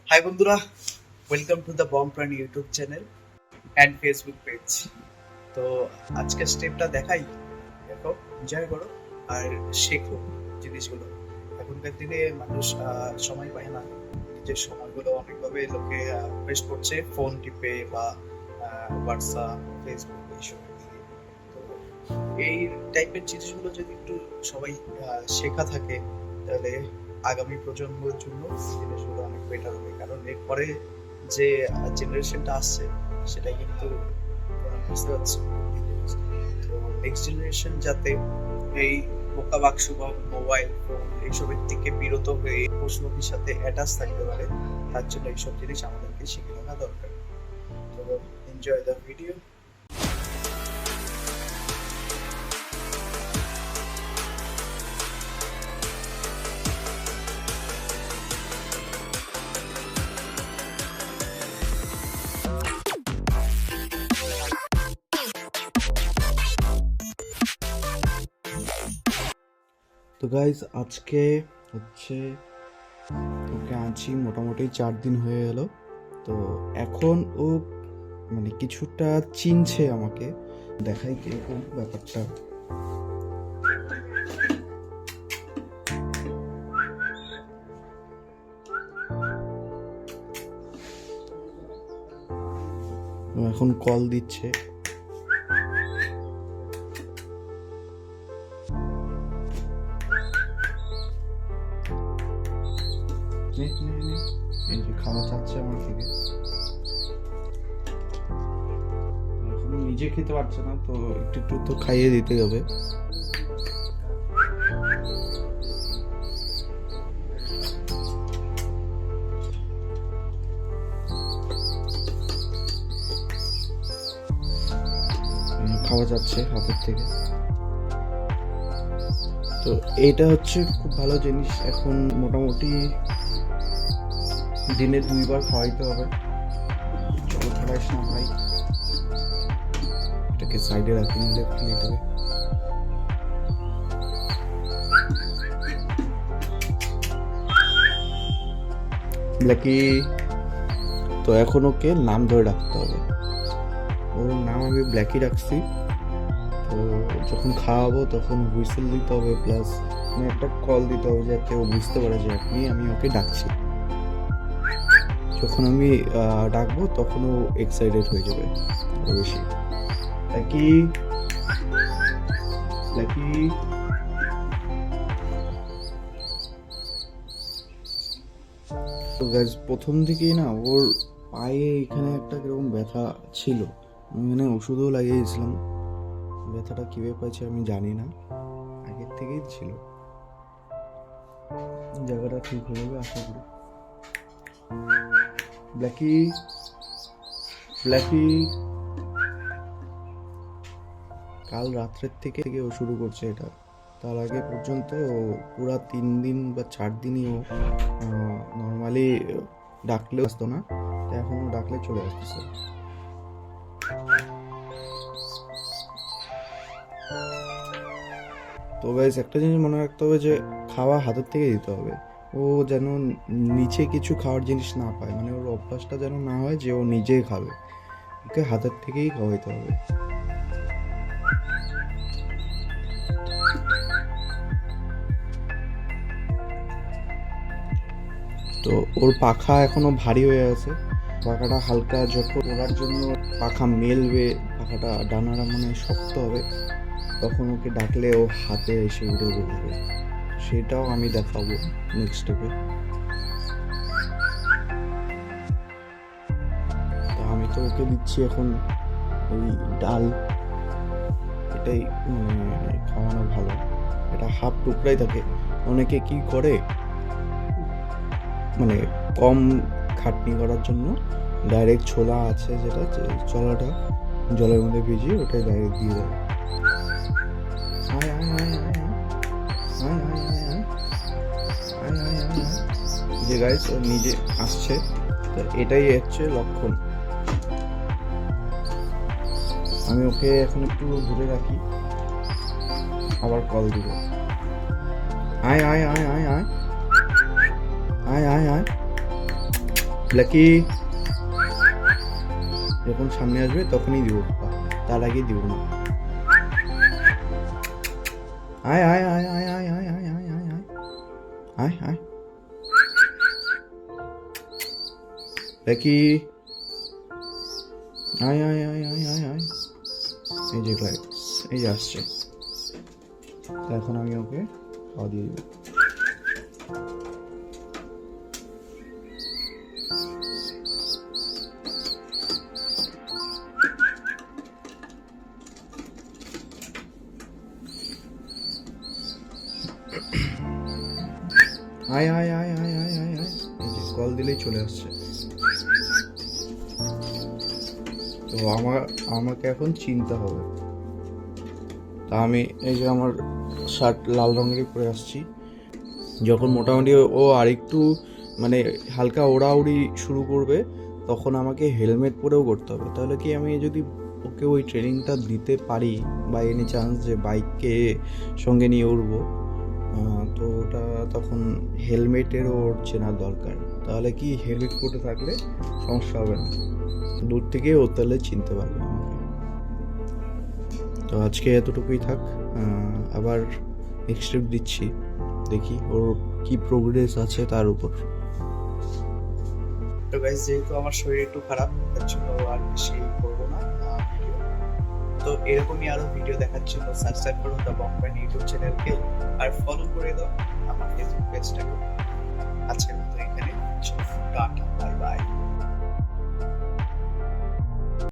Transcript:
High বন্ধুরা, welcome to the bomb প্রাণ YouTube channel and Facebook page. তো আজকের স্টেপটা দেখাই, দেখো, এনজয় করো আর শেখো জিনিসগুলো। এখনকার দিনে মানুষ সময় পায় না, নিজের সময়গুলো অনেকভাবে লোকে ওয়েস্ট করছে ফোন টিপে বা হোয়াটসঅ্যাপ, ফেসবুক এইসব দিয়ে। তো এই টাইপের জিনিসগুলো যদি একটু সবাই শেখা থাকে, তাহলে আগামী প্রজন্মের জন্য জিনিসগুলো অনেক বেটার হবে। কারণ এরপরে যে জেনারেশনটা আসছে সেটা কিন্তু বুঝতে পারছি। তো নেক্সট জেনারেশন যাতে এই বোকা বাক্স বা মোবাইল ফোন এইসবের থেকে বিরত হয়ে প্রশ্নটির সাথে অ্যাটাচ থাকতে পারে, তার জন্য এইসব জিনিস আমাদেরকে শিখে রাখা দরকার। তো এনজয় দ্য ভিডিও। তো গাইজ আজকে হচ্ছে ওকে আনছি মোটামুটি 4 দিন হয়ে গেল। তো এখন ও মানে কিছুটা চিনছে আমাকে। দেখাই কিরকম ব্যাপারটা। ও এখন কল দিচ্ছে। এই যে খাওয়া চাচ্ছে আমার থেকে, এখন নিজে খেতে পারছে না, তো একটু একটু তো খাইয়ে দিতে হবে। খাওয়া যাচ্ছে হাতের থেকে। তো এইটা হচ্ছে খুব ভালো জিনিস। এখন মোটামুটি দিনে 2 বার খাওয়াইতে হবে। চলো খাওয়াইস না ভাই, এটাকে সাইডে রাখি, নিলে খেয়ে দেবে। ব্ল্যাকি, তো এখন ওকে নাম ধরে রাখতে হবে। ওর নাম আমি ব্ল্যাকি রাখছি। তো যখন খাওয়াবো তখন হুইসেল দিতে হবে, প্লাস একটা কল দিতে হবে যাতে ও বুঝতে পারে যে আমি ওকে ডাকছি। যখন আমি ডাকবো তখন ও এক্সাইটেড হয়ে যাবে আরো বেশি। Blackie, Blackie. তো গাইস প্রথম থেকেই না ওর পায়ে এখানে একটা কিরকম ব্যথা ছিল। মানে ওষুধও লাগিয়েছিলাম, ব্যথাটা কিভাবে পাইছে আমি জানি না, আগের থেকেই ছিল। জায়গাটা ঠিক হয়ে যাবে আশা করি। Blackie, Blackie. কাল রাত্রের থেকে ও শুরু করছে এটা। তার আগে পর্যন্ত পুরা 3 দিন বা 4 দিনই ও নর্মালি ডাকলেও আসতো না, এখন ও ডাকলে চলে আসতেছে। তো গাইস একটা জিনিস মনে রাখতে হবে যে খাওয়া হাতের থেকে দিতে হবে। ও যেন নিচে কিছু খাওয়ার জিনিস না পায়, মানে ওর অভ্যাসটা যেন না হয় যে ও নিজেই খাবে। ওকে হাতের থেকেই খাওয়াইতে হবে। তো ওর পাখা এখনো ভারী হয়ে আছে। পাখাটা হালকা যখন ওড়ার জন্য পাখা মেলবে, পাখাটা ডানাটা মানে শক্ত হবে, তখন ওকে ডাকলে ও হাতে এসে উড়ে বসবে। সেটাও আমি দেখাবো নেক্সট স্টেপে। আমি তো ওকে দিচ্ছি এখন ওই ডাল, এটাই মানে খাওয়ানো ভালো। এটা হাফ টুকরাই থাকে। অনেকে কি করে মানে কম খাটনি করার জন্য ডাইরেক্ট ছোলা আছে, যেটা ছোলাটা জলের মধ্যে ভিজিয়ে ওটাই ডাইরেক্ট দিয়ে দেয়। যে গাইস ও নিজে আসছে, তো এটাই হচ্ছে লক্ষণ। আমি ওকে এখন একটু দূরে রাখি, আবার কল দিব। আয় আয় আয় আয় আয় আয় আয় আয় ব্ল্যাকি যখন সামনে আসবে তখনই দিব, তার আগে দিব না। আয় আয় আয় আয় আয় আয় আয় আয় আয় আয় আয় আয় ব্ল্যাকি আয় আয় আয় আয় আয় আয়। এই যে গ্লাইড, এই যে আসছে। তো এখন আমি ওকে খাওয়া দিয়ে দিব। আয় আয় আয় আয় আয় আয় আয়। এই যে কল দিলেই চলে আসছে। তো আমাকে এখন চিনতে হবে। তা আমি এই যে আমার শার্ট লাল রঙেরই পরে আসছি। যখন মোটামুটি ও আরেকটু মানে হালকা ওড়াউড়ি শুরু করবে তখন আমাকে হেলমেট পরেও করতে হবে। তাহলে কি আমি যদি ওকে ওই ট্রেনিংটা দিতে পারি বা এনি চান্স যে বাইককে সঙ্গে নিয়ে উঠবো, তো ওটা তখন হেলমেটের ওর চেনার দরকার। তাহলে কি হেলমেট পরে থাকলে সমস্যা হবে না, দূর থেকে ও তাহলে চিনতে পারবে আমাকে। তো আজকে এতটুকুই থাক, আবার নেক্সট স্টেপ দিচ্ছি, দেখি ওর কি প্রোগ্রেস আছে তার উপর। তো গাইস, যেহেতু আমার শরীর একটু খারাপ, তার জন্য আর বেশি করবো না ভিডিও। তো এরকমই আরো ভিডিও দেখার জন্য সাবস্ক্রাইব করুন দ্য বং প্রাণ ইউটিউব চ্যানেলকে, আর ফলো করে দাও আমার ফেসবুক পেজটাকে। আজকের মতো এখানে টাটা, বাই বাই।